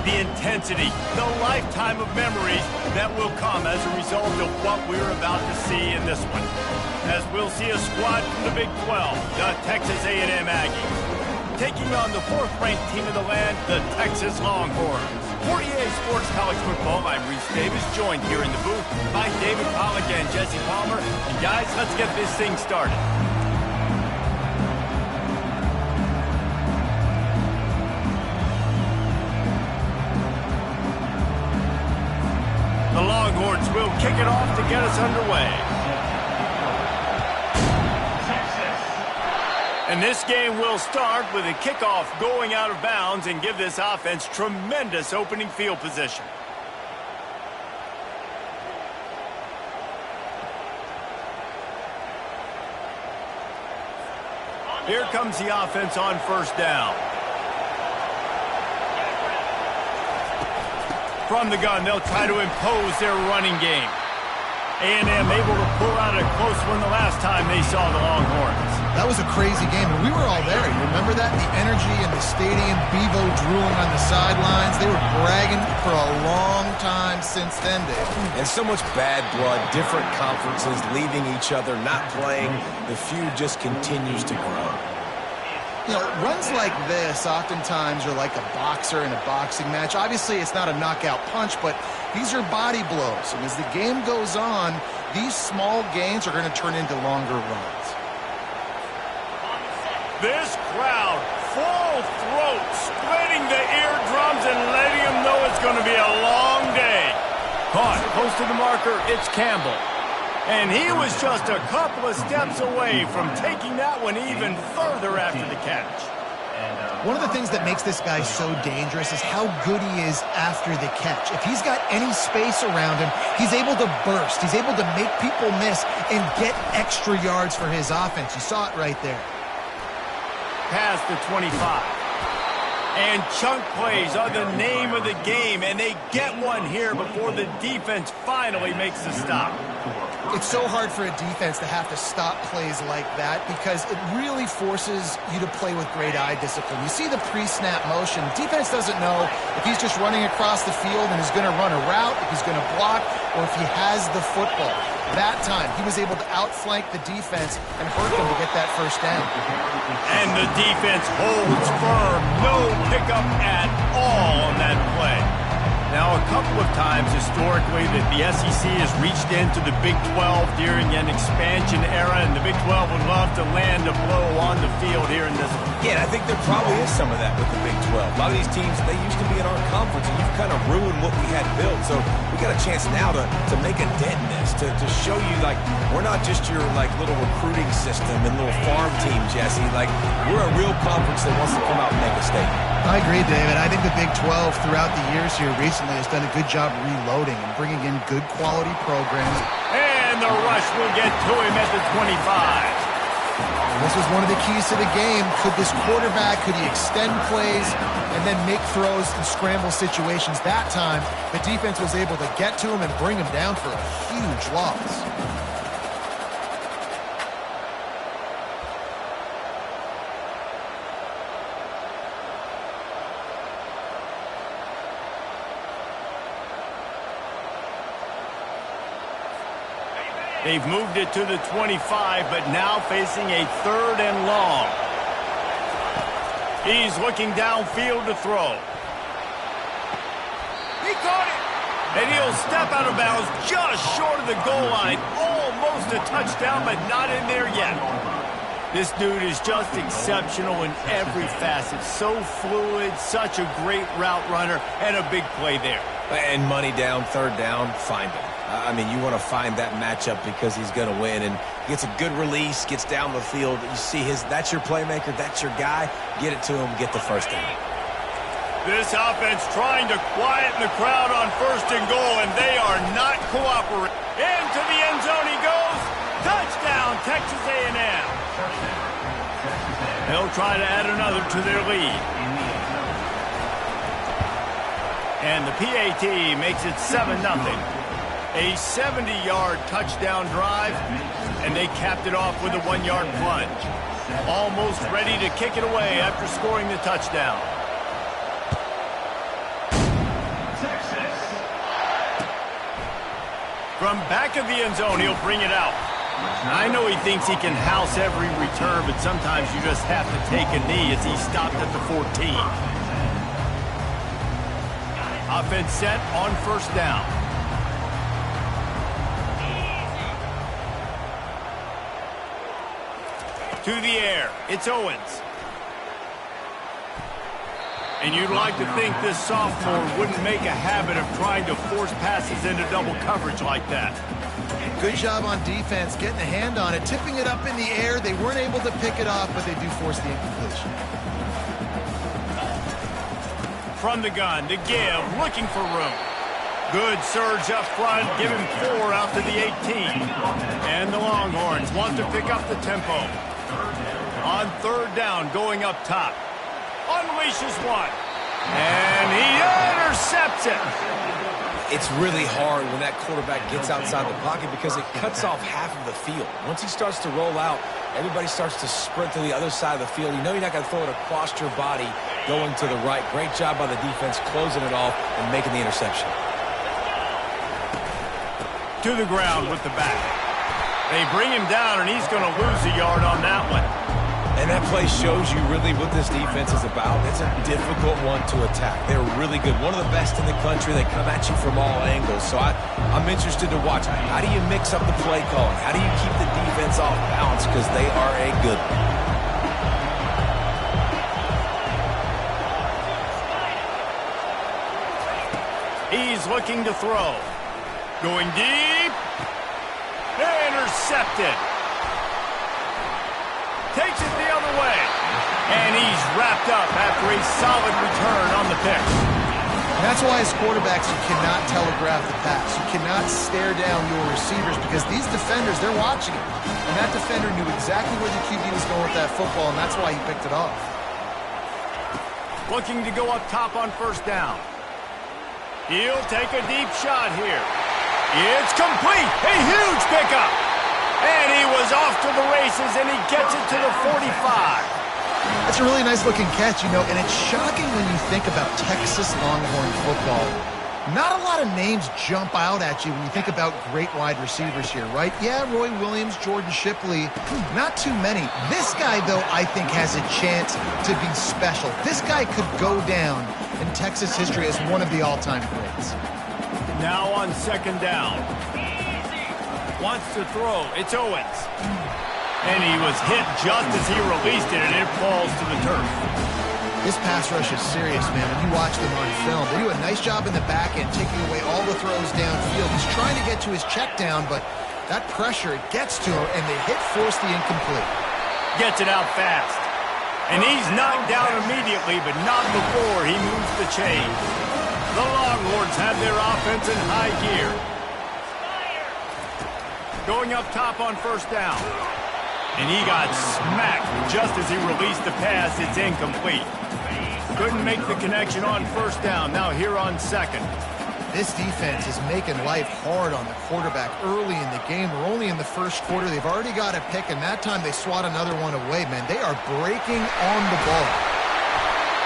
the intensity, the lifetime of memories that will come as a result of what we're about to see in this one. As we'll see a squad from the Big 12, the Texas A&M Aggies, taking on the fourth-ranked team of the land, the Texas Longhorns. For EA Sports College Football, I'm Reese Davis, joined here in the booth by David Pollack and Jesse Palmer. And guys, let's get this thing started. The Longhorns will kick it off to get us underway. And this game will start with a kickoff going out of bounds and give this offense tremendous opening field position. Here comes the offense on first down. From the gun, they'll try to impose their running game. A&M able to pull out a close one the last time they saw the Longhorns. That was a crazy game, and we were all there. You remember that? The energy in the stadium, Bevo drooling on the sidelines. They were bragging for a long time since then, Dave. And so much bad blood, different conferences, leaving each other, not playing. The feud just continues to grow. You know, runs like this oftentimes are like a boxer in a boxing match. Obviously, it's not a knockout punch, but these are body blows. And as the game goes on, these small gains are going to turn into longer runs. This crowd, full throat, splitting the eardrums and letting them know it's going to be a long day. Caught close to the marker, it's Campbell. And he was just a couple of steps away from taking that one even further after the catch. One of the things that makes this guy so dangerous is how good he is after the catch. If he's got any space around him, he's able to burst. He's able to make people miss and get extra yards for his offense. You saw it right there. Past the 25. And chunk plays are the name of the game, and they get one here before the defense finally makes the stop. It's so hard for a defense to have to stop plays like that because it really forces you to play with great eye discipline. You see the pre-snap motion. Defense doesn't know if he's just running across the field and is going to run a route, if he's going to block, or if he has the football. That time, he was able to outflank the defense and hurt them to get that first down. And the defense holds firm. No pickup at all on that play. Now, a couple of times historically that the SEC has reached into the Big 12 during an expansion era, and the Big 12 would love to land a blow on the field here in this one. Yeah, I think there probably is some of that with the Big 12. A lot of these teams, they used to be in our conference, and you've kind of ruined what we had built. So we got a chance now to make a dent in this, to show you, like, we're not just your, like, little recruiting system and little farm team, Jesse. Like, we're a real conference that wants to come out and make a statement. I agree, David. I think the Big 12 throughout the years here recently has done a good job reloading and bringing in good quality programs. And the rush will get to him at the 25. And this was one of the keys to the game. Could this quarterback, could he extend plays and then make throws in scramble situations? That time, the defense was able to get to him and bring him down for a huge loss. They've moved it to the 25, but now facing a third and long. He's looking downfield to throw. He caught it! And he'll step out of bounds just short of the goal line. Almost a touchdown, but not in there yet. This dude is just exceptional in every facet. So fluid, such a great route runner, and a big play there. And money down, third down, find him. I mean, you want to find that matchup because he's going to win. And gets a good release, gets down the field. You see that's your playmaker, that's your guy. Get it to him, get the first down. This offense trying to quieten the crowd on first and goal, and they are not cooperating. Into the end zone he goes. Touchdown, Texas A&M. They'll try to add another to their lead. And the PAT makes it 7-0. A 70-yard touchdown drive, and they capped it off with a 1-yard plunge. Almost ready to kick it away after scoring the touchdown. From back of the end zone, he'll bring it out. I know he thinks he can house every return, but sometimes you just have to take a knee as he stopped at the 14. Offense set on first down. To the air, it's Owens. And you'd like to think this sophomore wouldn't make a habit of trying to force passes into double coverage like that. Good job on defense, getting a hand on it, tipping it up in the air. They weren't able to pick it off, but they do force the incompletion. From the gun, to give, looking for room. Good surge up front, give him 4 out to the 18. And the Longhorns want to pick up the tempo. On third down, going up top. Unleashes one. And he intercepts it. It's really hard when that quarterback gets outside the pocket because it cuts off half of the field. Once he starts to roll out, everybody starts to sprint to the other side of the field. You know you're not going to throw it across your body going to the right. Great job by the defense closing it off and making the interception. To the ground with the back. They bring him down, and he's going to lose a yard on that one. And that play shows you really what this defense is about. It's a difficult one to attack. They're really good. One of the best in the country. They come at you from all angles. So I'm interested to watch. How do you mix up the play calling? How do you keep the defense off balance? Because they are a good one. He's looking to throw. Going deep. Intercepted. Takes it the other way. And he's wrapped up after a solid return on the pick. And that's why as quarterbacks you cannot telegraph the pass. You cannot stare down your receivers because these defenders, they're watching it. And that defender knew exactly where the QB was going with that football, and that's why he picked it off. Looking to go up top on first down. He'll take a deep shot here. It's complete. A huge pickup. And he was off to the races, and he gets it to the 45. That's a really nice-looking catch, you know, and it's shocking when you think about Texas Longhorn football. Not a lot of names jump out at you when you think about great wide receivers here, right? Yeah, Roy Williams, Jordan Shipley, not too many. This guy, though, I think has a chance to be special. This guy could go down in Texas history as one of the all-time greats. Now on second down. Wants to throw. It's Owens. And he was hit just as he released it, and it falls to the turf. This pass rush is serious, man. When you watch them on film, they do a nice job in the back end, taking away all the throws downfield. He's trying to get to his check down, but that pressure, it gets to him, and the hit forced the incomplete. Gets it out fast. And he's knocked down immediately, but not before he moves the chains. The Longhorns have their offense in high gear. Going up top on first down. And he got smacked just as he released the pass. It's incomplete. Couldn't make the connection on first down. Now here on second. This defense is making life hard on the quarterback early in the game. We're only in the first quarter. They've already got a pick, and that time they swat another one away, man. They are breaking on the ball.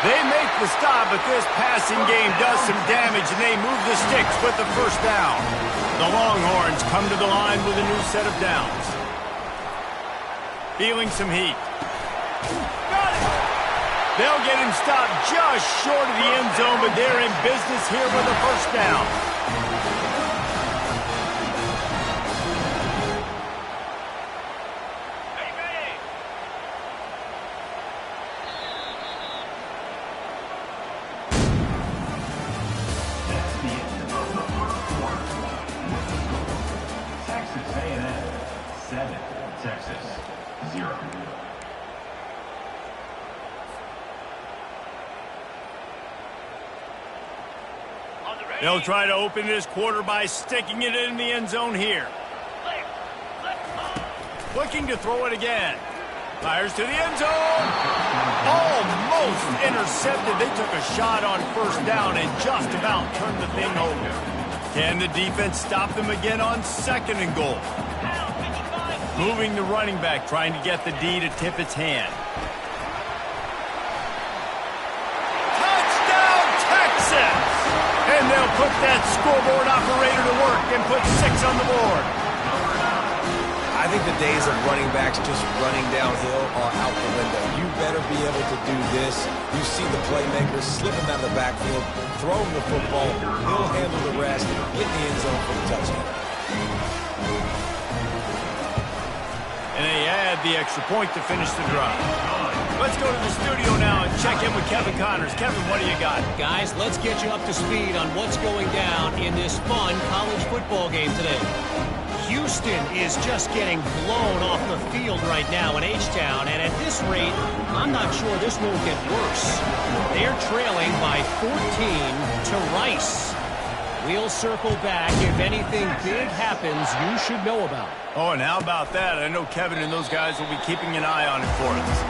They make the stop, but this passing game does some damage, and they move the sticks with the first down. The Longhorns come to the line with a new set of downs. Feeling some heat. Got it! They'll get him stopped just short of the end zone, but they're in business here with a first down. They'll try to open this quarter by sticking it in the end zone here. Looking to throw it again. Fires to the end zone. Almost intercepted. They took a shot on first down and just about turned the thing over. Can the defense stop them again on second and goal? Moving the running back, trying to get the D to tip its hand. Touchdown, Texas! And they'll put that scoreboard operator to work and put 6 on the board. I think the days of running backs just running downhill are out the window. You better be able to do this. You see the playmakers slipping out of the backfield, throw him the football, he'll handle the rest, get in the end zone for the touchdown. And they add the extra point to finish the drive. Let's go to the studio now and check in with Kevin Connors. Kevin, what do you got? Guys, let's get you up to speed on what's going down in this fun college football game today. Houston is just getting blown off the field right now in H-Town, and at this rate, I'm not sure this won't get worse. They're trailing by 14 to Rice. We'll circle back if anything big happens you should know about. Oh, and how about that? I know Kevin and those guys will be keeping an eye on it for us.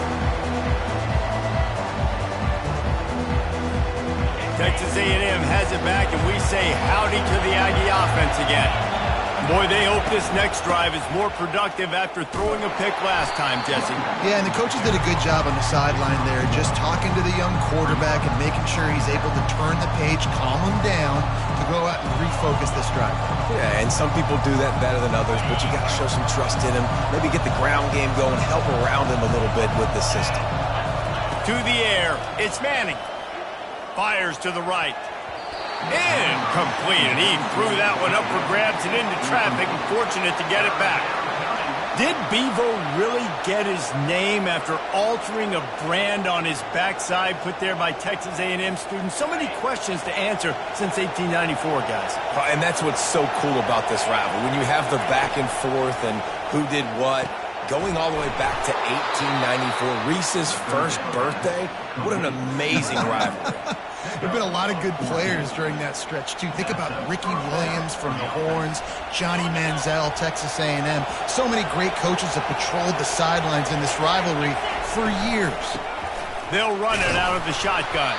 Texas A&M has it back, and we say howdy to the Aggie offense again. Boy, they hope this next drive is more productive after throwing a pick last time, Jesse. Yeah, and the coaches did a good job on the sideline there, just talking to the young quarterback and making sure he's able to turn the page, calm him down, to go out and refocus this drive. Yeah, and some people do that better than others, but you got to show some trust in him. Maybe get the ground game going, help around him a little bit with the system. To the air, it's Manning. Fires to the right. Incomplete, and he threw that one up for grabs and into traffic, and fortunate to get it back. Did Bevo really get his name after altering a brand on his backside put there by Texas A&M students? So many questions to answer since 1894, guys. And that's what's so cool about this rivalry. When you have the back and forth and who did what, going all the way back to 1894, Reese's first birthday, what an amazing rivalry. There have been a lot of good players during that stretch, too. Think about Ricky Williams from the Horns, Johnny Manziel, Texas A&M. So many great coaches have patrolled the sidelines in this rivalry for years. They'll run it out of the shotgun.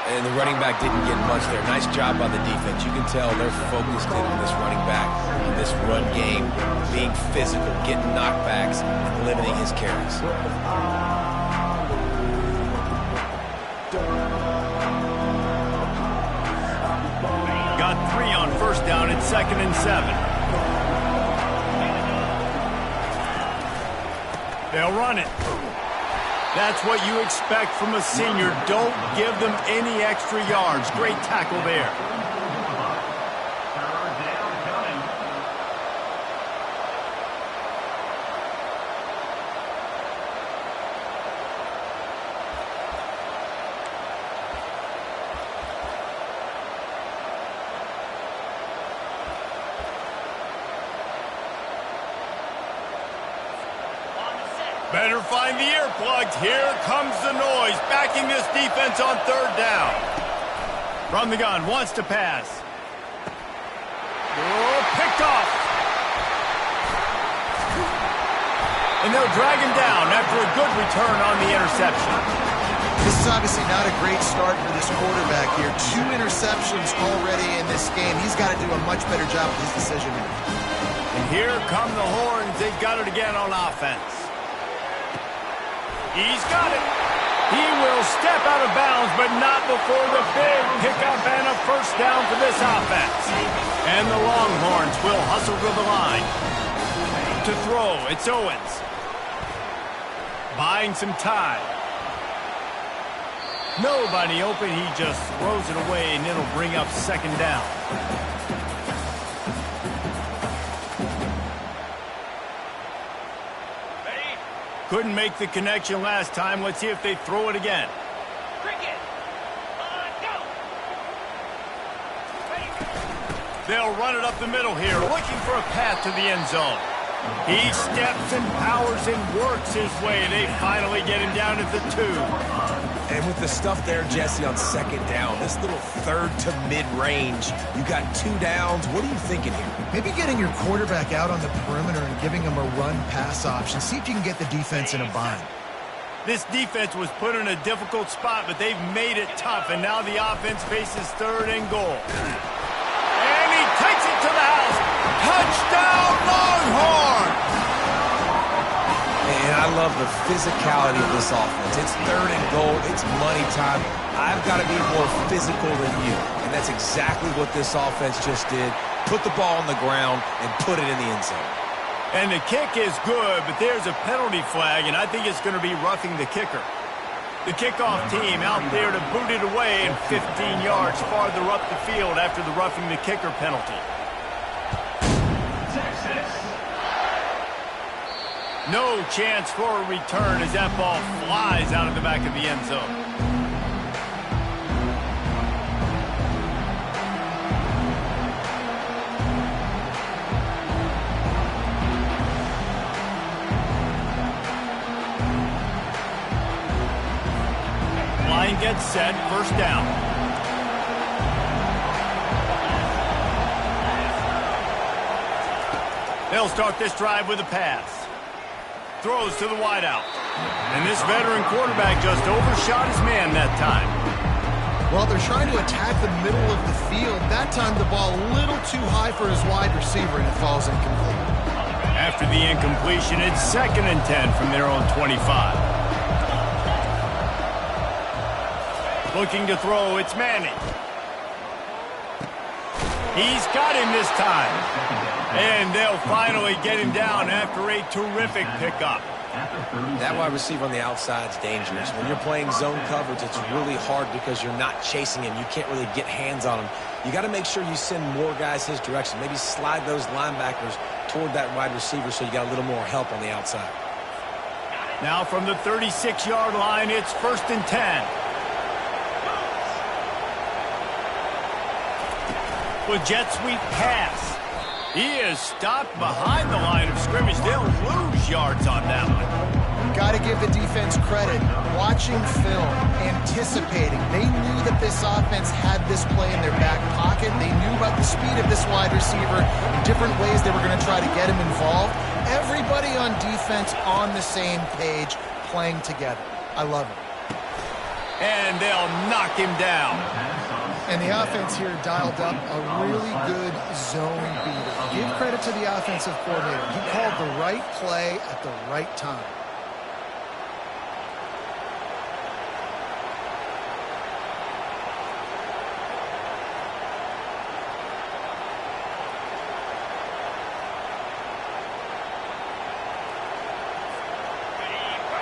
And the running back didn't get much there. Nice job by the defense. You can tell they're focused in on this running back, on this run game, being physical, getting knockbacks, and limiting his carries. Got 3 on first down at 2nd and 7. They'll run it. That's what you expect from a senior. Don't give them any extra yards. Great tackle there. Better find the earplugs. Here comes the noise, backing this defense on 3rd down. From the gun, wants to pass. Oh, picked off. And they'll drag him down after a good return on the interception. This is obviously not a great start for this quarterback here. 2 interceptions already in this game. He's got to do a much better job with his decision-making. And here come the Horns. They've got it again on offense. He's got it. He will step out of bounds, but not before the big pickup and a first down for this offense. And the Longhorns will hustle to the line. To throw, it's Owens. Buying some time. Nobody open, he just throws it away, and it'll bring up 2nd down. Couldn't make the connection last time. Let's see if they throw it again. They'll run it up the middle here, looking for a path to the end zone. He steps and powers and works his way. They finally get him down at the 2. And with the stuff there, Jesse, on 2nd down, this little 3rd to mid-range, you got 2 downs. What are you thinking here? Maybe getting your quarterback out on the perimeter and giving him a run-pass option. See if you can get the defense in a bind. This defense was put in a difficult spot, but they've made it tough, and now the offense faces 3rd and goal. And he takes it to the house. Touchdown, Longhorns! And I love the physicality of this offense. It's 3rd and goal. It's money time. I've got to be more physical than you. And that's exactly what this offense just did. Put the ball on the ground and put it in the end zone. And the kick is good, but there's a penalty flag, and I think it's going to be roughing the kicker. The kickoff team out there to boot it away and 15 yards farther up the field after the roughing the kicker penalty. No chance for a return as that ball flies out of the back of the end zone. Line gets set, first down. They'll start this drive with a pass. Throws to the wideout. And this veteran quarterback just overshot his man that time. Well, they're trying to attack the middle of the field. That time the ball a little too high for his wide receiver, and it falls incomplete. After the incompletion, it's 2nd and 10 from their own 25. Looking to throw, it's Manning. He's got him this time. And they'll finally get him down after a terrific pickup. That wide receiver on the outside is dangerous. When you're playing zone coverage, it's really hard because you're not chasing him. You can't really get hands on him. You got to make sure you send more guys his direction. Maybe slide those linebackers toward that wide receiver so you got a little more help on the outside. Now from the 36-yard line, it's 1st and 10. With jet sweep pass. He is stopped behind the line of scrimmage. They'll lose yards on that one. Got to give the defense credit. Watching film, anticipating. They knew that this offense had this play in their back pocket. They knew about the speed of this wide receiver in different ways they were going to try to get him involved. Everybody on defense on the same page, playing together. I love it. And they'll knock him down. And the offense here dialed up a really good zone beater. Give credit to the offensive coordinator. He called the right play at the right time.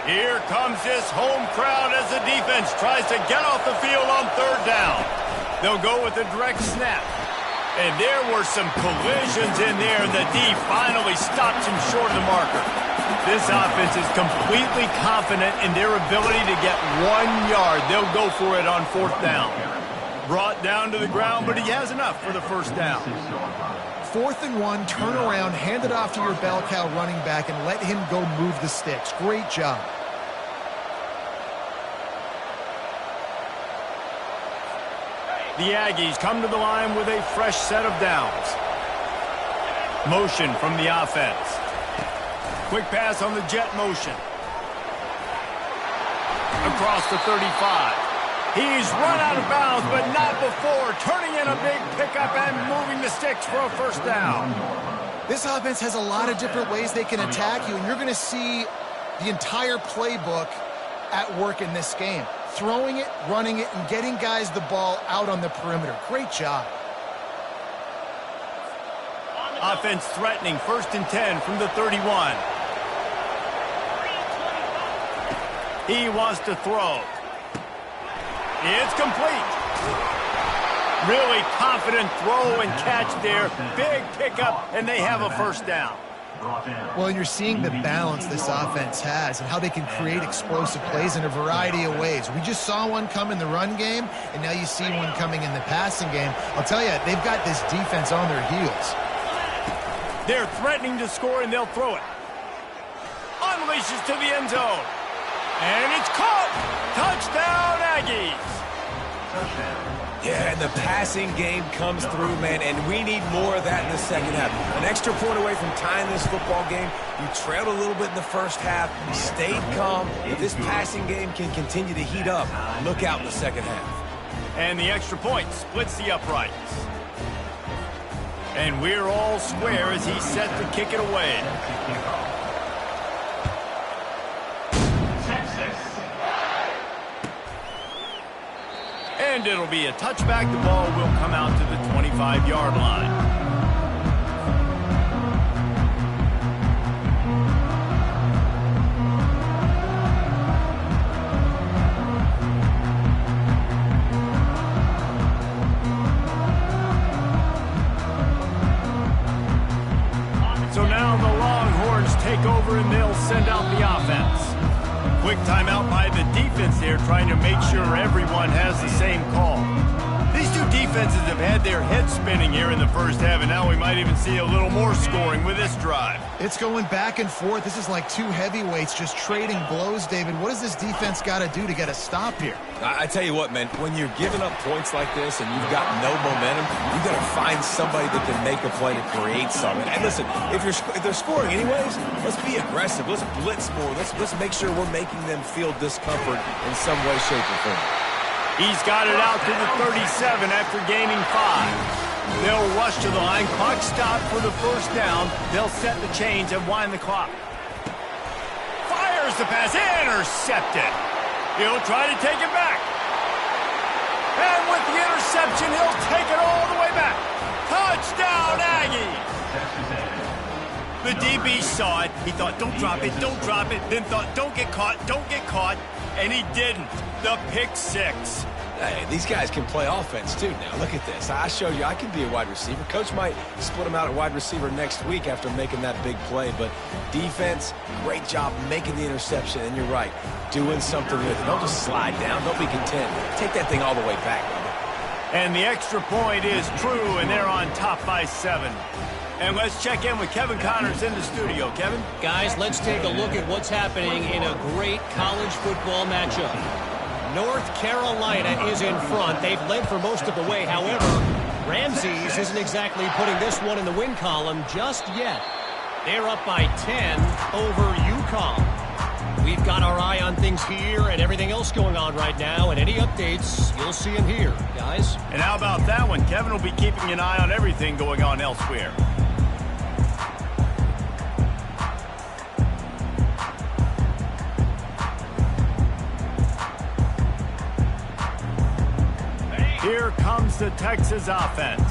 Here comes this home crowd as the defense tries to get off the field on 3rd down. They'll go with a direct snap. And there were some collisions in there, and the D finally stops him short of the marker. This offense is completely confident in their ability to get 1 yard. They'll go for it on 4th down. Brought down to the ground, but he has enough for the 1st down. 4th and 1, turn around, hand it off to your bell cow running back, and let him go move the sticks. Great job. The Aggies come to the line with a fresh set of downs. Motion from the offense. Quick pass on the jet motion. Across the 35. He's run out of bounds, but not before turning in a big pickup and moving the sticks for a 1st down. This offense has a lot of different ways they can attack you, and you're going to see the entire playbook at work in this game. Throwing it, running it, and getting guys the ball out on the perimeter. Great job. Offense threatening, 1st and 10 from the 31. He wants to throw. It's complete. Really confident throw and catch there. Big pickup, and they have a 1st down. Well, and you're seeing the balance this offense has and how they can create explosive plays in a variety of ways. We just saw one come in the run game, and now you see one coming in the passing game. I'll tell you, they've got this defense on their heels. They're threatening to score, and they'll throw it. Unleashes to the end zone. And it's caught. Touchdown, Aggies. Yeah, and the passing game comes through, man, and we need more of that in the 2nd half. An extra point away from tying this football game. You trailed a little bit in the 1st half, stayed calm. If this passing game can continue to heat up, look out in the 2nd half. And the extra point splits the uprights. And we're all square as he's set to kick it away. And it'll be a touchback. The ball will come out to the 25-yard line. So now the Longhorns take over and they'll send out the offense. Quick timeout by the defense there, trying to make sure everyone has the same call. These two defenses have had their heads spinning here in the first half, and now we might even see a little more scoring with this drive. It's going back and forth. This is like two heavyweights just trading blows, David. What does this defense got to do to get a stop here? I tell you what, man, when you're giving up points like this and you've got no momentum, you've got to find somebody that can make a play to create something. And listen, if they're scoring anyways, let's be aggressive. Let's blitz more. Let's make sure we're making them feel discomfort in some way, shape, or form. He's got it out to the 37 after gaining 5. They'll rush to the line. Clock stopped for the first down. They'll set the chains and wind the clock. Fires the pass. Intercepted. He'll try to take it back. And with the interception, he'll take it all the way back. Touchdown, Aggies! The DB saw it. He thought, don't drop it, don't drop it. Then thought, don't get caught, don't get caught. And he didn't. The pick 6. Hey, these guys can play offense, too, now. Look at this. I showed you I can be a wide receiver. Coach might split him out at wide receiver next week after making that big play. But defense, great job making the interception. And you're right, doing something with it. Don't just slide down. Don't be content. Take that thing all the way back, brother. And the extra point is true, and they're on top by 7. And let's check in with Kevin Connors in the studio. Kevin? Guys, let's take a look at what's happening in a great college football matchup. North Carolina is in front. They've led for most of the way. However, Ramses isn't exactly putting this one in the win column just yet. They're up by 10 over UConn. We've got our eye on things here and everything else going on right now, and any updates, you'll see them here, guys. And how about that one? Kevin will be keeping an eye on everything going on elsewhere. Here comes the Texas offense.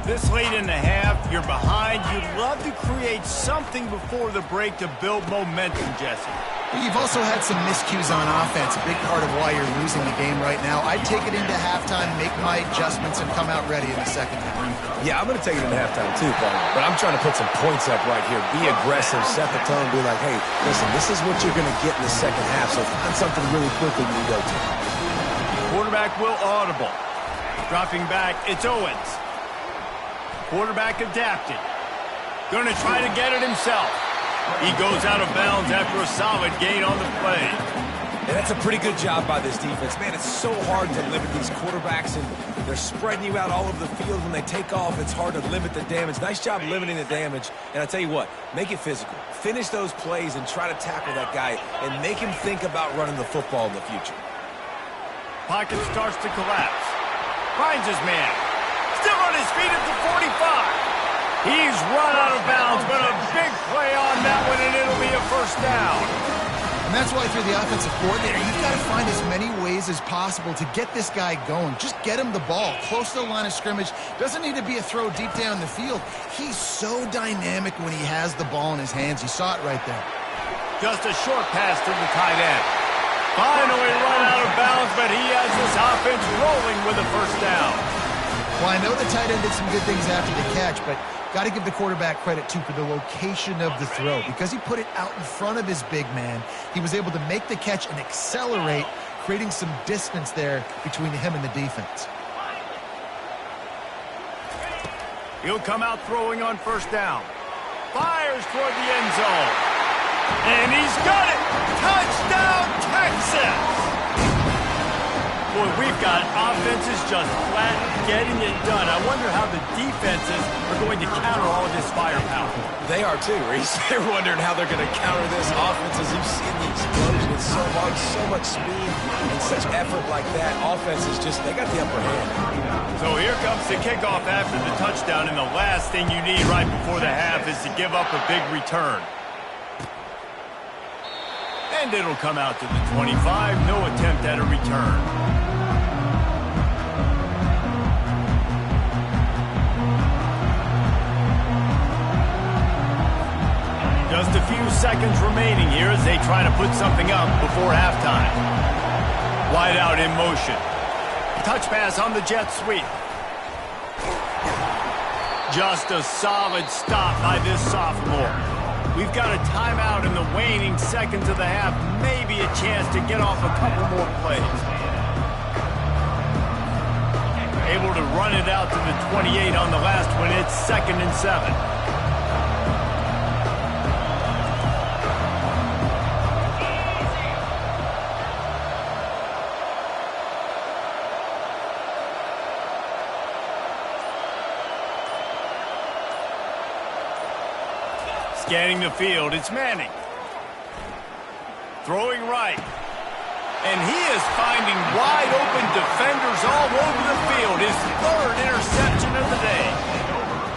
This late in the half, you're behind. You'd love to create something before the break to build momentum, Jesse. You've also had some miscues on offense, a big part of why you're losing the game right now. I'd take it into halftime, make my adjustments, and come out ready in the second half. Yeah, I'm going to take it into halftime too, Paul. But I'm trying to put some points up right here. Be aggressive, set the tone, be like, hey, listen, this is what you're going to get in the second half, so find something really quickly you go to. Quarterback will audible. Dropping back, it's Owens. Quarterback adapted. Going to try to get it himself. He goes out of bounds after a solid gain on the play. And that's a pretty good job by this defense. Man, it's so hard to limit these quarterbacks, and they're spreading you out all over the field. When they take off, it's hard to limit the damage. Nice job limiting the damage. And I tell you what, make it physical. Finish those plays and try to tackle that guy and make him think about running the football in the future. Pocket starts to collapse. Finds his man. Still on his feet at the 45. He's run out of bounds, but a big play on that one, and it'll be a first down. And that's why if you're the offensive coordinator, you've got to find as many ways as possible to get this guy going. Just get him the ball close to the line of scrimmage. Doesn't need to be a throw deep down the field. He's so dynamic when he has the ball in his hands. You saw it right there. Just a short pass to the tight end. Finally run out of bounds, but he has this offense rolling with a first down. Well, I know the tight end did some good things after the catch, but got to give the quarterback credit, too, for the location of the throw. Because he put it out in front of his big man, he was able to make the catch and accelerate, creating some distance there between him and the defense. He'll come out throwing on first down. Fires toward the end zone. And he's got it! Touchdown, Texas! Boy, we've got offenses just flat getting it done. I wonder how the defenses are going to counter all of this firepower. They are too, Reese. They're wondering how they're going to counter this offense. As you've seen the explosion, it's so hard, so much speed, and such effort like that. Offense is just, they got the upper hand. So here comes the kickoff after the touchdown, and the last thing you need right before the half is to give up a big return. And it'll come out to the 25. No attempt at a return. seconds remaining here as they try to put something up before halftime. Wide out in motion. Touch pass on the jet sweep. Just a solid stop by this sophomore. We've got a timeout in the waning seconds of the half. Maybe a chance to get off a couple more plays. Able to run it out to the 28 on the last one. It's 2nd and 7. Scanning the field, it's Manning. Throwing right. And he is finding wide open defenders all over the field. His 3rd interception of the day.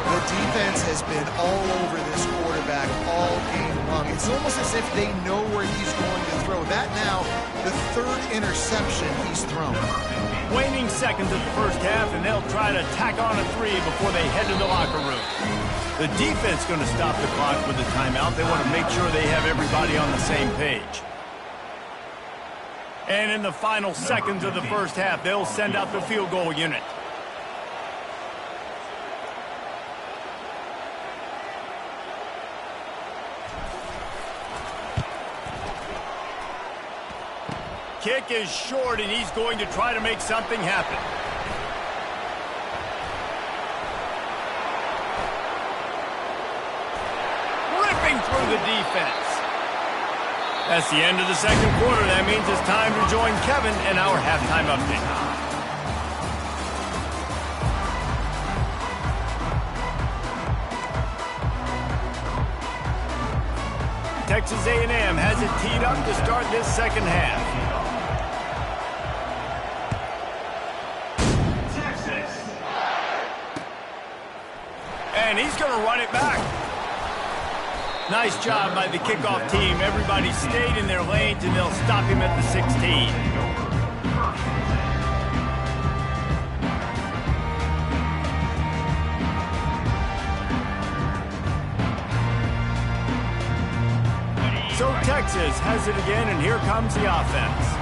The defense has been all over this quarterback all game long. It's almost as if they know where he's going to throw. That now, the 3rd interception he's thrown. Waning seconds of the first half, and they'll try to tack on a 3 before they head to the locker room. The defense going to stop the clock with the timeout. They want to make sure they have everybody on the same page. And in the final seconds of the first half, they'll send out the field goal unit. Kick is short, and he's going to try to make something happen. Ripping through the defense. That's the end of the second quarter. That means it's time to join Kevin in our halftime update. Texas A&M has it teed up to start this second half. And he's going to run it back. Nice job by the kickoff team. Everybody stayed in their lanes, and they'll stop him at the 16. So Texas has it again, and here comes the offense.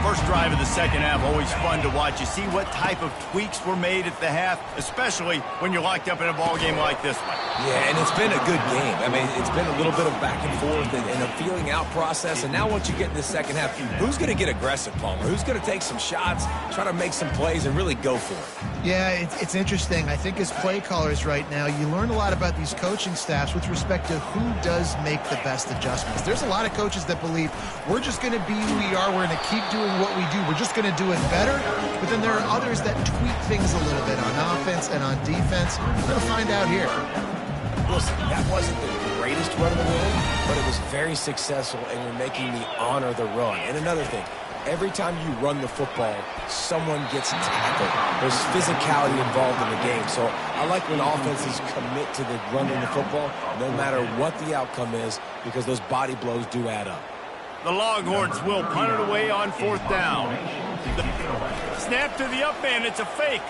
First drive of the second half, always fun to watch. You see what type of tweaks were made at the half, especially when you're locked up in a ball game like this one. Yeah, and it's been a good game. I mean, it's been a little bit of back and forth and a feeling out process. And now once you get in the second half, who's going to get aggressive, Palmer? Who's going to take some shots, try to make some plays, and really go for it? Yeah, it's interesting. I think as play callers right now, you learn a lot about these coaching staffs with respect to who does make the best adjustments. There's a lot of coaches that believe we're just going to be who we are. We're going to keep doing what we do. We're just going to do it better. But then there are others that tweak things a little bit on offense and on defense. We're going to find out here. Listen, that wasn't the greatest run of the world, but it was very successful, and you're making me honor the run. And another thing, every time you run the football, someone gets tackled. There's physicality involved in the game. So I like when offenses commit to the running the football, no matter what the outcome is, because those body blows do add up. The Longhorns will punt it away on 4th down. Snap to the up man. It's a fake.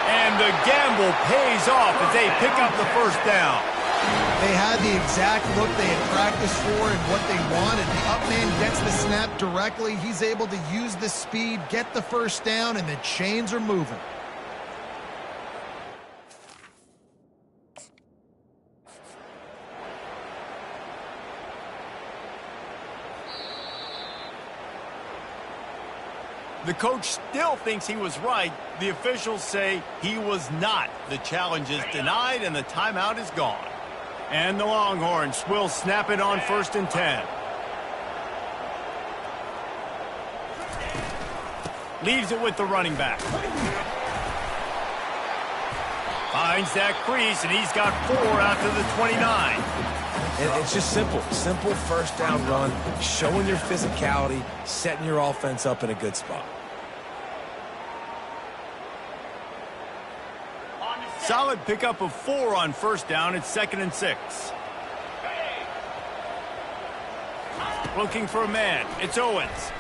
And the gamble pays off as they pick up the first down. They had the exact look they had practiced for and what they wanted. The up man gets the snap directly. He's able to use the speed, get the first down, and the chains are moving. The coach still thinks he was right. The officials say he was not. The challenge is denied, and the timeout is gone. And the Longhorns will snap it on 1st and 10. Leaves it with the running back. Finds that crease, and he's got 4 out to the 29. And it's just simple. Simple first down run, showing your physicality, setting your offense up in a good spot. Solid pickup of 4 on 1st down. It's 2nd and 6. Looking for a man. It's Owens.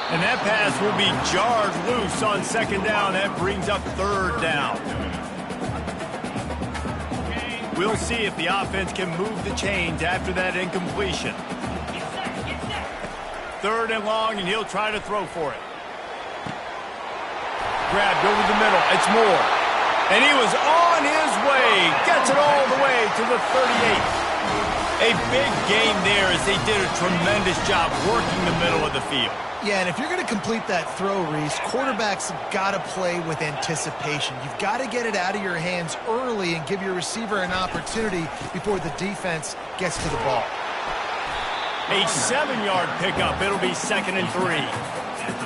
And that pass will be jarred loose on 2nd down. That brings up 3rd down. We'll see if the offense can move the chains after that incompletion. 3rd and long, and he'll try to throw for it. Grabbed over the middle. It's Moore. And he was on his way. Gets it all the way to the 38. A big game there as they did a tremendous job working the middle of the field. Yeah, and if you're going to complete that throw, Reese, quarterbacks have got to play with anticipation. You've got to get it out of your hands early and give your receiver an opportunity before the defense gets to the ball. A 7-yard pickup. It'll be 2nd and 3.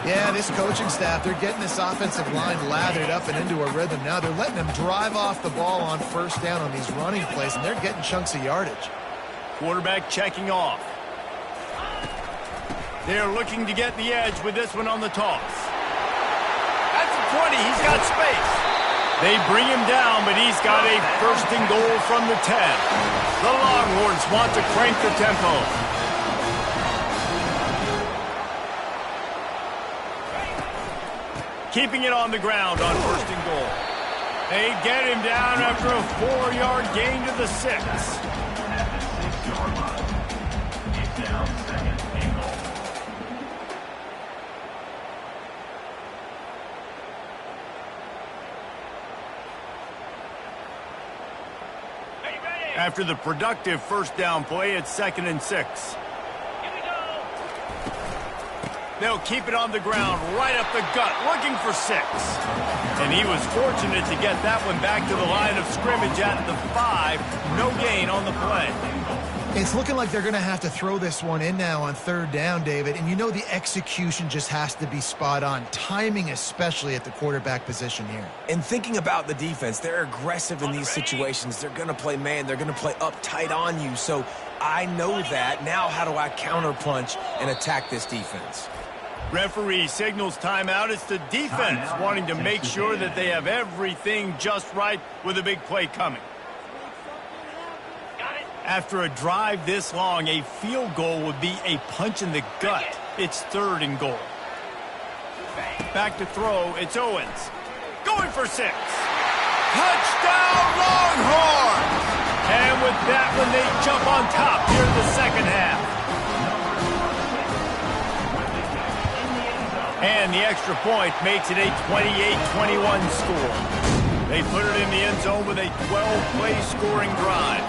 Yeah, this coaching staff, they're getting this offensive line lathered up and into a rhythm now. They're letting them drive off the ball on 1st down on these running plays, and they're getting chunks of yardage. Quarterback checking off. They're looking to get the edge with this one on the toss. That's the 20. He's got space. They bring him down, but he's got a 1st and goal from the 10. The Longhorns want to crank the tempo. Keeping it on the ground on 1st and goal. They get him down after a 4-yard gain to the 6. After the productive 1st down play, it's 2nd and 6. They'll keep it on the ground, right up the gut, looking for 6. And he was fortunate to get that one back to the line of scrimmage at the 5. No gain on the play. It's looking like they're going to have to throw this one in now on 3rd down, David. And you know the execution just has to be spot on. Timing especially at the quarterback position here. And thinking about the defense, they're aggressive in these situations. They're going to play man. They're going to play up tight on you. So I know that. Now how do I counterpunch and attack this defense? Referee signals timeout. It's the defense wanting to make sure that they have everything just right with a big play coming. After a drive this long, a field goal would be a punch in the gut. It's 3rd and goal. Back to throw. It's Owens. Going for 6. Touchdown, Longhorns! And with that one, they jump on top here in the 2nd half. And the extra point makes it a 28-21 score. They put it in the end zone with a 12-play scoring drive.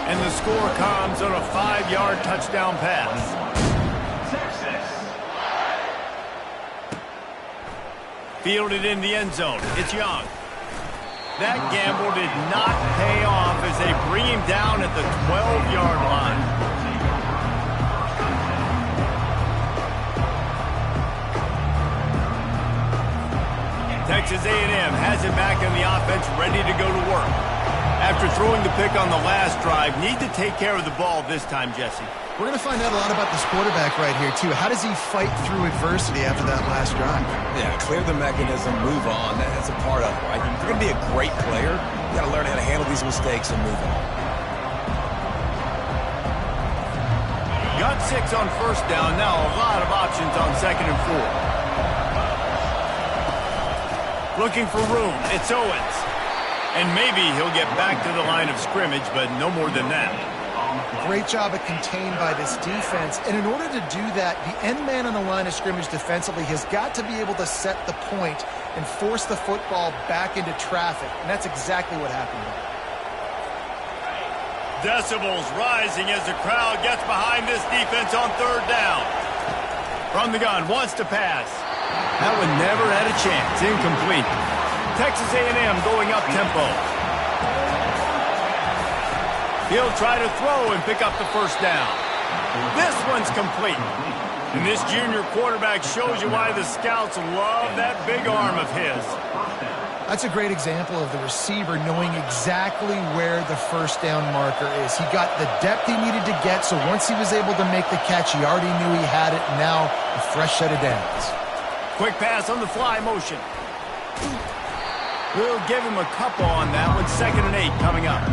And the score comes on a 5-yard touchdown pass. Fielded in the end zone. It's Young. That gamble did not pay off as they bring him down at the 12-yard line. Texas A&M has it back in the offense, ready to go to work. After throwing the pick on the last drive, need to take care of the ball this time, Jesse. We're going to find out a lot about this quarterback right here, too. How does he fight through adversity after that last drive? Yeah, clear the mechanism, move on. That's a part of it, right? If you're going to be a great player, you got to learn how to handle these mistakes and move on. Got 6 on 1st down. Now a lot of options on 2nd and 4. Looking for room. It's Owens. And maybe he'll get back to the line of scrimmage, but no more than that. Great job at contained by this defense. And in order to do that, the end man on the line of scrimmage defensively has got to be able to set the point and force the football back into traffic. And that's exactly what happened there. Decibels rising as the crowd gets behind this defense on 3rd down. From the gun, wants to pass. That one never had a chance. Incomplete. Texas A&M going up tempo. He'll try to throw and pick up the 1st down. This one's complete. And this junior quarterback shows you why the scouts love that big arm of his. That's a great example of the receiver knowing exactly where the 1st down marker is. He got the depth he needed to get, so once he was able to make the catch, he already knew he had it. Now a fresh set of downs. Quick pass on the fly motion. We'll give him a couple on that one. 2nd and 8 coming up.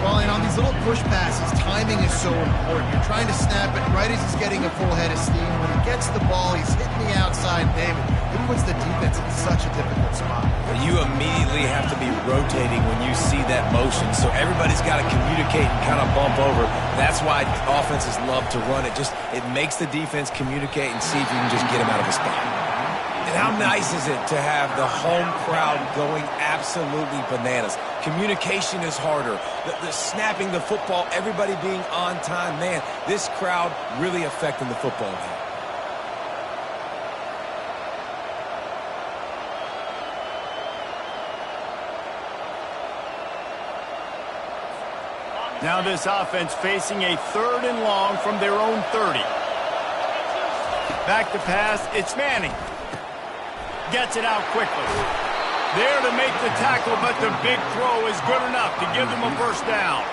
Well, and on these little push passes, timing is so important. You're trying to snap it right as he's getting a full head of steam. When he gets the ball, he's hitting the outside, David. It puts the defense in such a difficult spot. You immediately have to be rotating when you see that motion, so everybody's got to communicate and kind of bump over. That's why offenses love to run it. It makes the defense communicate and see if you can just get him out of a spot. And how nice is it to have the home crowd going absolutely bananas? Communication is harder. The snapping the football, everybody being on time. Man, this crowd really affecting the football game. Now this offense facing a 3rd and long from their own 30. Back to pass, it's Manning. Gets it out quickly. There to make the tackle, but the big throw is good enough to give them a first down.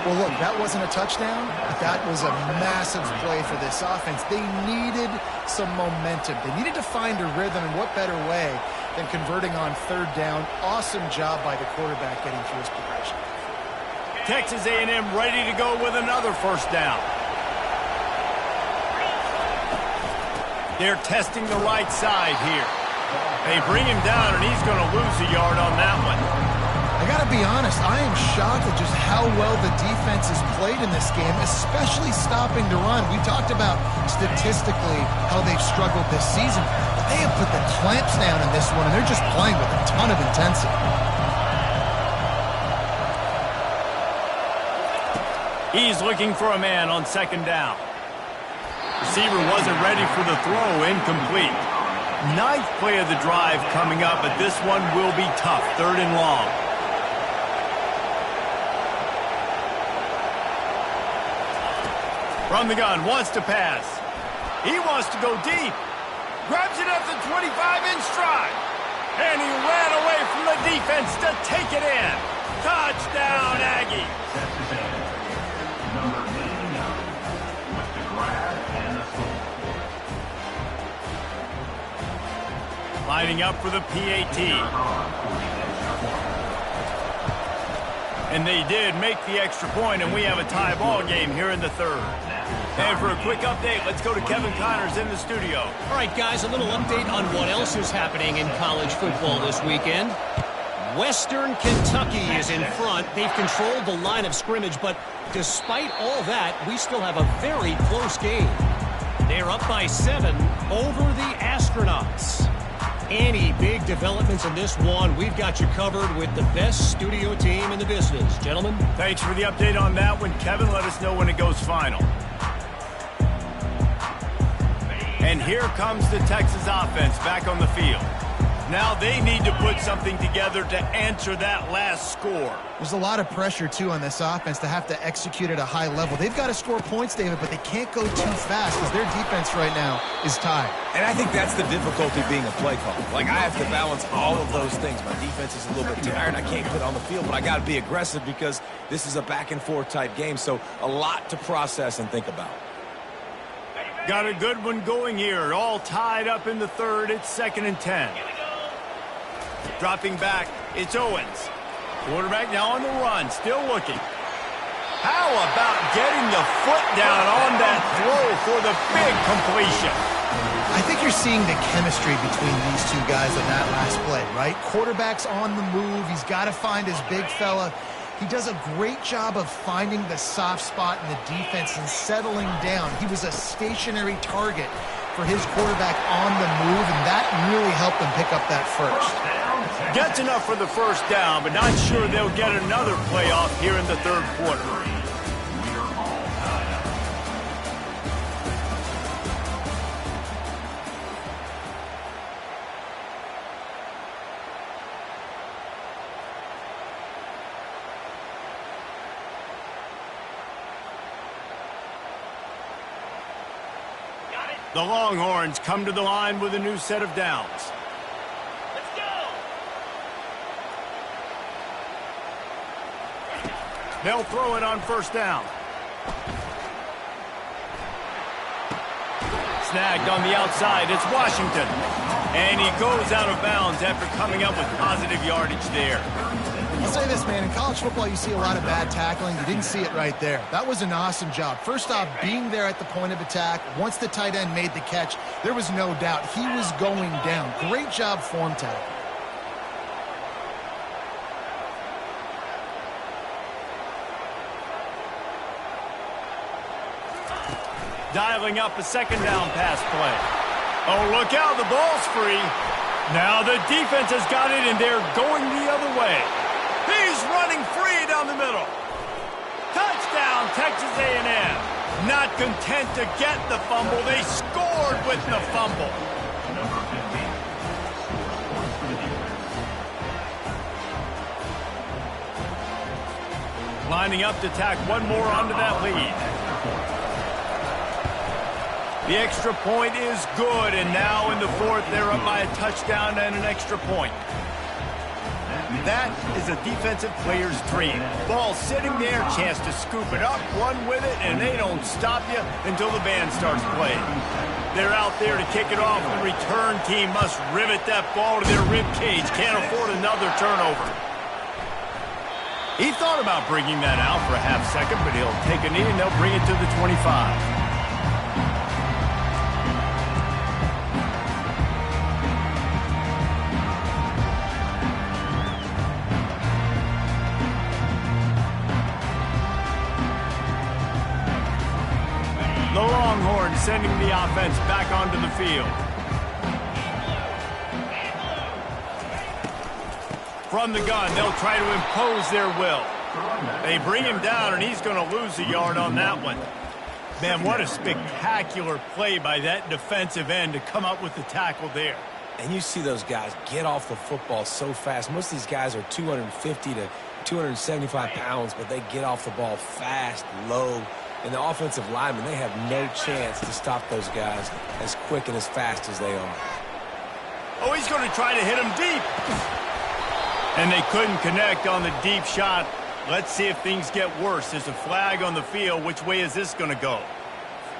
Well, look, that wasn't a touchdown, but that was a massive play for this offense. They needed some momentum. They needed to find a rhythm, and what better way than converting on 3rd down. Awesome job by the quarterback getting through his progression. Texas A&M ready to go with another first down. They're testing the right side here. They bring him down, and he's going to lose a yard on that one. I got to be honest, I am shocked at just how well the defense has played in this game, especially stopping the run. We talked about statistically how they've struggled this season, but they have put the clamps down in this one, and they're just playing with a ton of intensity. He's looking for a man on 2nd down. Receiver wasn't ready for the throw, incomplete. 9th play of the drive coming up, but this one will be tough, 3rd and long. From the gun, wants to pass. He wants to go deep. Grabs it at the 25 in stride. And he ran away from the defense to take it in. Touchdown, Aggies. Lining up for the PAT. And they did make the extra point, and we have a tie ball game here in the 3rd. And for a quick update, let's go to Kevin Connors in the studio. All right, guys, a little update on what else is happening in college football this weekend. Western Kentucky is in front. They've controlled the line of scrimmage, but despite all that, we still have a very close game. They're up by 7 over the Astronauts. Any big developments in this one, we've got you covered with the best studio team in the business. Gentlemen. Thanks for the update on that one, Kevin. Let us know when it goes final. And here comes the Texas offense back on the field. Now they need to put something together to answer that last score. There's a lot of pressure, too, on this offense to have to execute at a high level. They've got to score points, David, but they can't go too fast because their defense right now is tired. And I think that's the difficulty being a play caller. Like, I have to balance all of those things. My defense is a little bit tired. I can't put on the field, but I got to be aggressive because this is a back-and-forth type game. So a lot to process and think about. Got a good one going here. All tied up in the 3rd. It's 2nd and 10. Dropping back, it's Owens. Quarterback now on the run, still looking. How about getting the foot down on that throw for the big completion? I think you're seeing the chemistry between these two guys on that last play, right? Quarterback's on the move. He's got to find his big fella. He does a great job of finding the soft spot in the defense and settling down. He was a stationary target for his quarterback on the move, and that really helped him pick up that first. Gets enough for the first down, but not sure they'll get another playoff here in the 3rd quarter. The Longhorns come to the line with a new set of downs. Let's go! They'll throw it on first down. Snagged on the outside, it's Washington. And he goes out of bounds after coming up with positive yardage there. I'll say this, man. In college football, you see a lot of bad tackling. You didn't see it right there. That was an awesome job. First off, being there at the point of attack. Once the tight end made the catch, there was no doubt he was going down. Great job form tackle. Dialing up a second down pass play. Oh, look out, the ball's free. Now the defense has got it, and they're going the other way. He's running free down the middle. Touchdown, Texas A&M. Not content to get the fumble, they scored with the fumble. Lining up to tack one more onto that lead. The extra point is good, and now in the fourth, they're up by a touchdown and an extra point. That is a defensive player's dream. Ball sitting there, chance to scoop it up, run with it, and they don't stop you until the band starts playing. They're out there to kick it off. The return team must rivet that ball to their rib cage. Can't afford another turnover. He thought about bringing that out for a half second, but he'll take a knee and they'll bring it to the 25. The Longhorns sending the offense back onto the field. From the gun, they'll try to impose their will. They bring him down, and he's going to lose a yard on that one. Man, what a spectacular play by that defensive end to come up with the tackle there. And you see those guys get off the football so fast. Most of these guys are 250 to 275 pounds, but they get off the ball fast, low. And the offensive linemen, they have no chance to stop those guys as quick and as fast as they are. Oh, he's going to try to hit him deep. And they couldn't connect on the deep shot. Let's see if things get worse. There's a flag on the field. Which way is this going to go?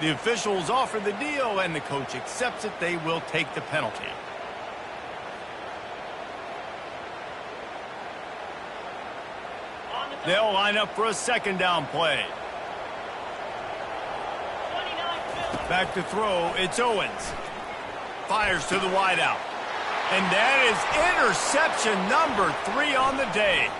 The officials offer the deal, and the coach accepts it. They will take the penalty. They'll line up for a second down play. Back to throw, it's Owens. Fires to the wideout. And that is interception number 3 on the day.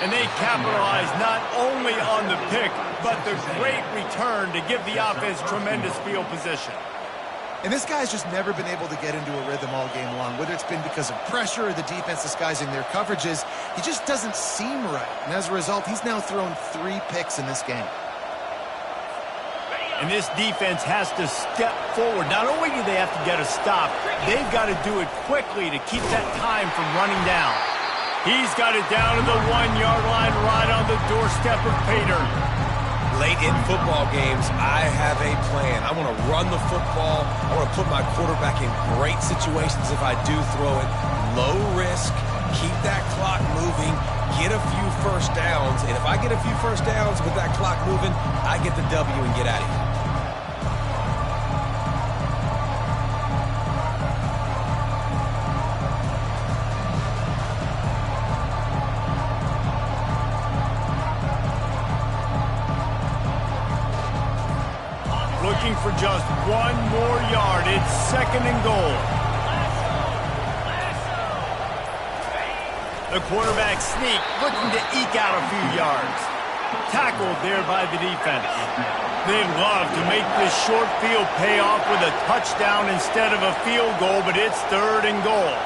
And they capitalize not only on the pick, but the great return to give the offense tremendous field position. And this guy's just never been able to get into a rhythm all game long, whether it's been because of pressure or the defense disguising their coverages. He just doesn't seem right. And as a result, he's now thrown 3 picks in this game. And this defense has to step forward. Not only do they have to get a stop, they've got to do it quickly to keep that time from running down. He's got it down to the 1-yard line right on the doorstep of Pater. Late in football games, I have a plan. I want to run the football. I want to put my quarterback in great situations if I do throw it. Low risk, keep that clock moving, get a few first downs. And if I get a few first downs with that clock moving, I get the W and get out of here. Looking for just 1 more yard. It's 2nd and goal. The quarterback sneak, looking to eke out a few yards. Tackled there by the defense. They'd love to make this short field pay off with a touchdown instead of a field goal, but it's 3rd and goal.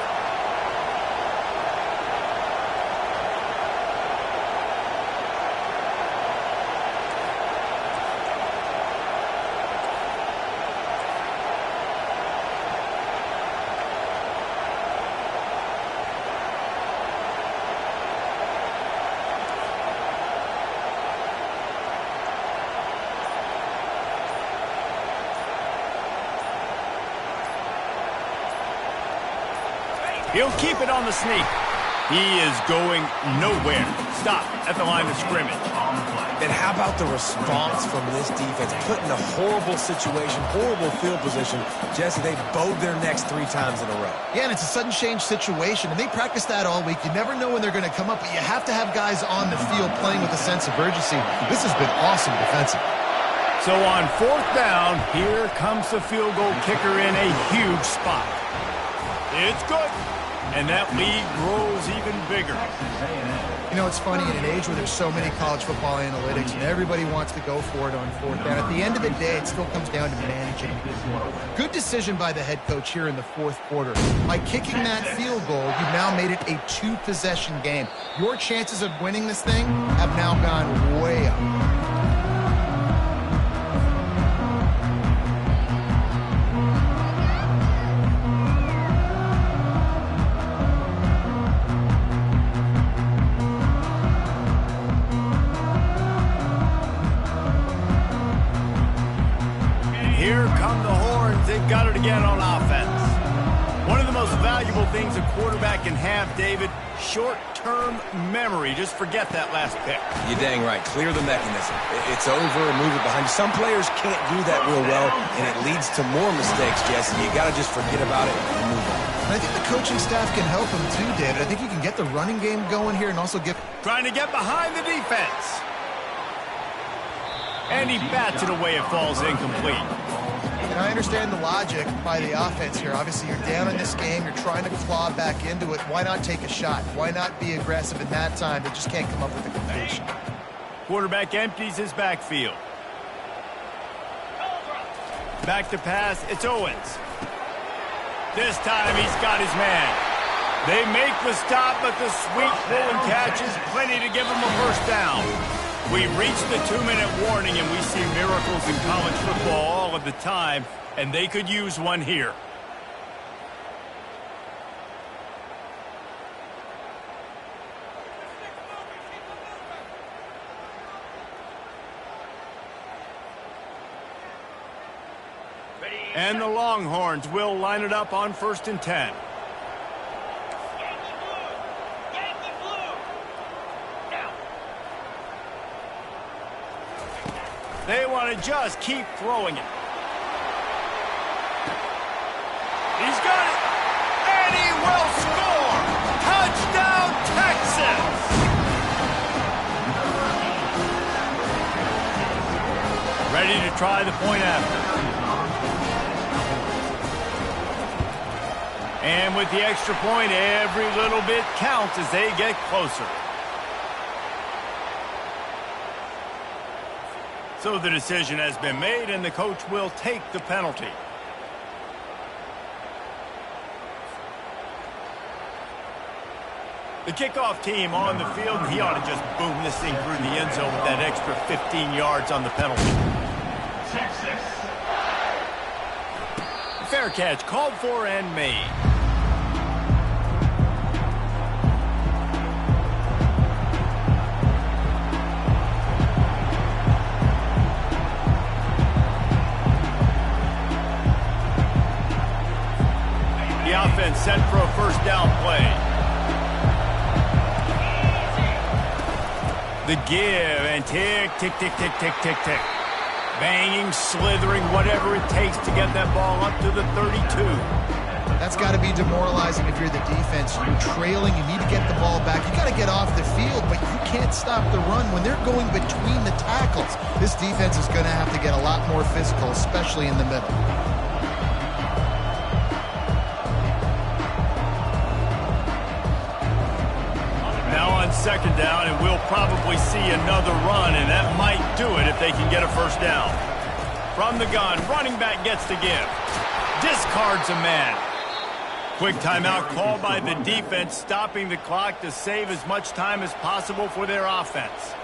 He'll keep it on the sneak. He is going nowhere. Stop at the line of scrimmage. And how about the response from this defense? Put in a horrible situation, horrible field position. Jesse, they bowed their necks 3 times in a row. Yeah, and it's a sudden change situation, and they practice that all week. You never know when they're going to come up, but you have to have guys on the field playing with a sense of urgency. This has been awesome defensively. So on 4th down, here comes the field goal kicker in a huge spot. It's good, and that lead grows even bigger. You know, it's funny, in an age where there's so many college football analytics and everybody wants to go for it on 4th down, at the end of the day, it still comes down to managing. Good decision by the head coach here in the 4th quarter. By kicking that field goal, you've now made it a 2-possession game. Your chances of winning this thing have now gone way up. Here come the horns. They've got it again on offense. One of the most valuable things a quarterback can have, David, short-term memory. Just forget that last pick. You're dang right. Clear the mechanism. It's over and move it behind you. Some players can't do that real well, and it leads to more mistakes, Jesse. You got to just forget about it and move on. And I think the coaching staff can help him too, David. I think you can get the running game going here and also get... Trying to get behind the defense. And he bats it away. It falls incomplete. And I understand the logic by the offense here. Obviously, you're down in this game. You're trying to claw back into it. Why not take a shot? Why not be aggressive in that time? They just can't come up with a completion. Quarterback empties his backfield. Back to pass. It's Owens. This time he's got his man. They make the stop, but the sweet pull and catch is plenty to give him a first down. We reach the 2-minute warning, and we see miracles in college football all of the time, and they could use one here. And the Longhorns will line it up on 1st and 10. They want to just keep throwing it. He's got it. And he will score. Touchdown, Texas. Ready to try the point after. And with the extra point, every little bit counts as they get closer. So the decision has been made, and the coach will take the penalty. The kickoff team on the field, and he ought to just boom this thing through the end zone with that extra 15 yards on the penalty. Fair catch, called for and made. Offense set for a first down play. The give and tick, tick, tick, tick, tick, tick, tick. Banging, slithering, whatever it takes to get that ball up to the 32. That's got to be demoralizing if you're the defense. You're trailing. You need to get the ball back. You got to get off the field, but you can't stop the run when they're going between the tackles. This defense is going to have to get a lot more physical, especially in the middle. Second down, and we'll probably see another run, and that might do it if they can get a first down. From the gun, running back gets the give. Discards a man. Quick timeout called by the defense, stopping the clock to save as much time as possible for their offense.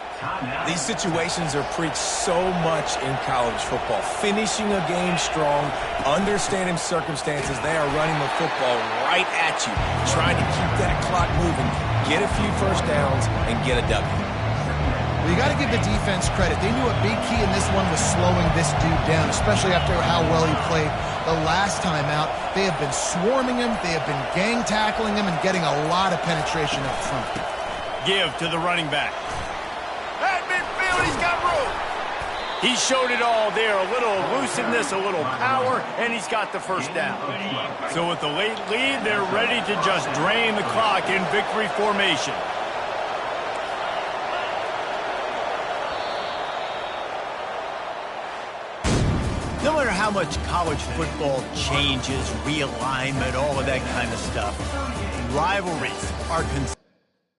These situations are preached so much in college football. Finishing a game strong, understanding circumstances. They are running the football right at you, trying to keep that clock moving, get a few first downs, and get a W. Well, you got to give the defense credit. They knew a big key in this one was slowing this dude down, especially after how well he played the last time out. They have been swarming him. They have been gang tackling him and getting a lot of penetration up front. Give to the running back. At midfield, he's got He showed it all there, a little elusiveness, a little power, and he's got the first down. So with the late lead, they're ready to just drain the clock in victory formation. No matter how much college football changes, realignment, all of that kind of stuff, rivalries are